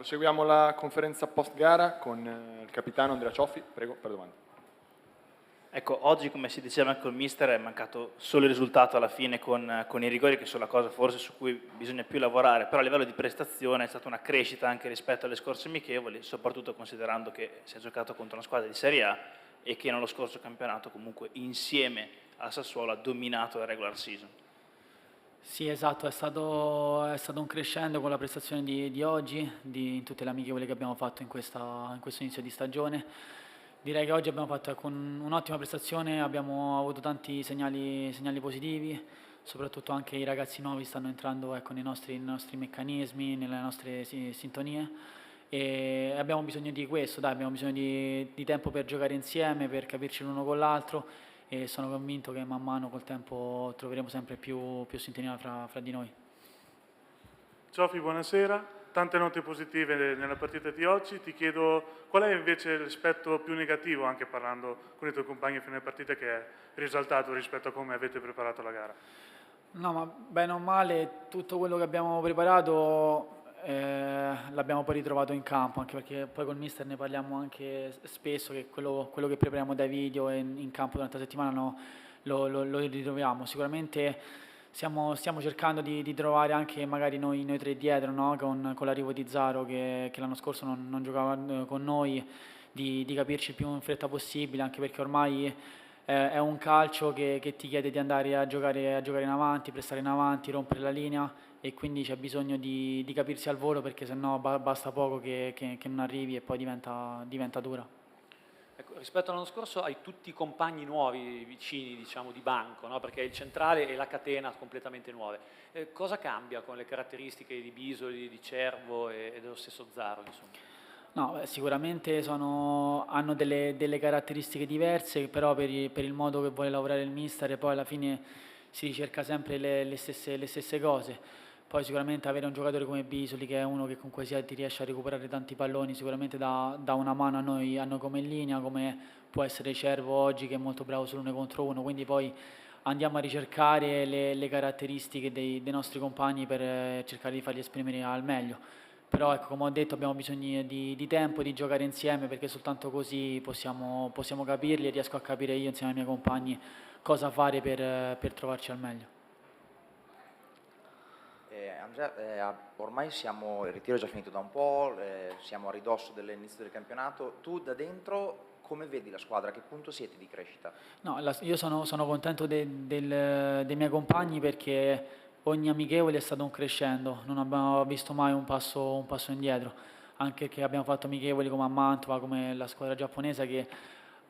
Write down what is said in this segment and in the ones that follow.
Proseguiamo la conferenza post gara con il capitano Andrea Cioffi. Prego, per domande. Ecco, oggi come si diceva anche col mister è mancato solo il risultato alla fine con i rigori, che sono la cosa forse su cui bisogna più lavorare, però a livello di prestazione è stata una crescita anche rispetto alle scorse amichevoli, soprattutto considerando che si è giocato contro una squadra di Serie A e che nello scorso campionato comunque insieme a Sassuolo ha dominato la regular season. Sì, esatto, è stato un crescendo con la prestazione di oggi, in tutte le amichevoli che abbiamo fatto in questo inizio di stagione. Direi che oggi abbiamo fatto un'ottima prestazione, abbiamo avuto tanti segnali positivi, soprattutto anche i ragazzi nuovi stanno entrando nei nostri meccanismi, nelle nostre sintonie e abbiamo bisogno di questo, abbiamo bisogno di tempo per giocare insieme, per capirci l'uno con l'altro e sono convinto che man mano col tempo troveremo sempre più sintonia fra di noi. Cioffi, buonasera. Tante note positive nella partita di oggi. Ti chiedo qual è invece l'aspetto più negativo, anche parlando con i tuoi compagni a fine partita, che è risaltato rispetto a come avete preparato la gara? No, ma bene o male tutto quello che abbiamo preparato l'abbiamo poi ritrovato in campo, anche perché poi col mister ne parliamo anche spesso, che quello che prepariamo dai video e in campo durante la settimana lo ritroviamo. Sicuramente stiamo cercando di trovare anche magari noi tre dietro, no? Con l'arrivo di Zaro che l'anno scorso non giocava con noi, di capirci il più in fretta possibile, anche perché ormai è un calcio che ti chiede di andare a giocare in avanti, prestare in avanti, rompere la linea e quindi c'è bisogno di capirsi al volo perché sennò basta poco che non arrivi e poi diventa dura. Ecco, rispetto all'anno scorso hai tutti i compagni nuovi, vicini diciamo di banco, no? Perché il centrale e la catena completamente nuove. Cosa cambia con le caratteristiche di Bisoli, di Cervo e dello stesso Zaro? Insomma? No, sicuramente hanno delle caratteristiche diverse, però per il modo che vuole lavorare il mister e poi alla fine si ricerca sempre le stesse cose. Poi sicuramente avere un giocatore come Bisoli, che è uno che comunque sia ti riesce a recuperare tanti palloni, sicuramente dà una mano a noi come linea, come può essere Cervo oggi che è molto bravo sull'1 contro 1, quindi poi andiamo a ricercare le caratteristiche dei nostri compagni per cercare di farli esprimere al meglio. Però ecco, come ho detto, abbiamo bisogno di tempo, di giocare insieme perché soltanto così possiamo capirli e riesco a capire io insieme ai miei compagni cosa fare per trovarci al meglio. Andrea, ormai il ritiro è già finito da un po', siamo a ridosso dell'inizio del campionato. Tu da dentro come vedi la squadra? A che punto siete di crescita? No, io sono contento dei miei compagni perché ogni amichevole è stato un crescendo, non abbiamo visto mai un passo indietro, anche che abbiamo fatto amichevoli come a Mantova, come la squadra giapponese che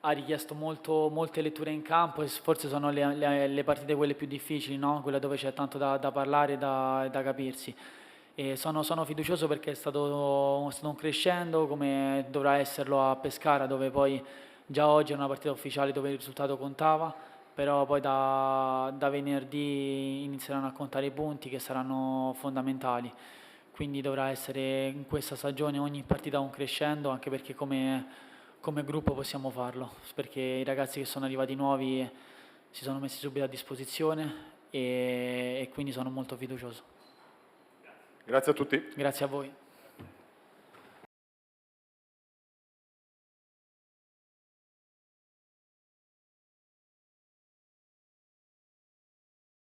ha richiesto molte letture in campo e forse sono le partite quelle più difficili, no? Quelle dove c'è tanto da parlare e da capirsi. E sono fiducioso perché è stato un crescendo come dovrà esserlo a Pescara, dove poi già oggi è una partita ufficiale dove il risultato contava, però poi da venerdì inizieranno a contare i punti che saranno fondamentali. Quindi dovrà essere in questa stagione ogni partita un crescendo, anche perché come gruppo possiamo farlo, perché i ragazzi che sono arrivati nuovi si sono messi subito a disposizione e quindi sono molto fiducioso. Grazie a tutti. Grazie a voi.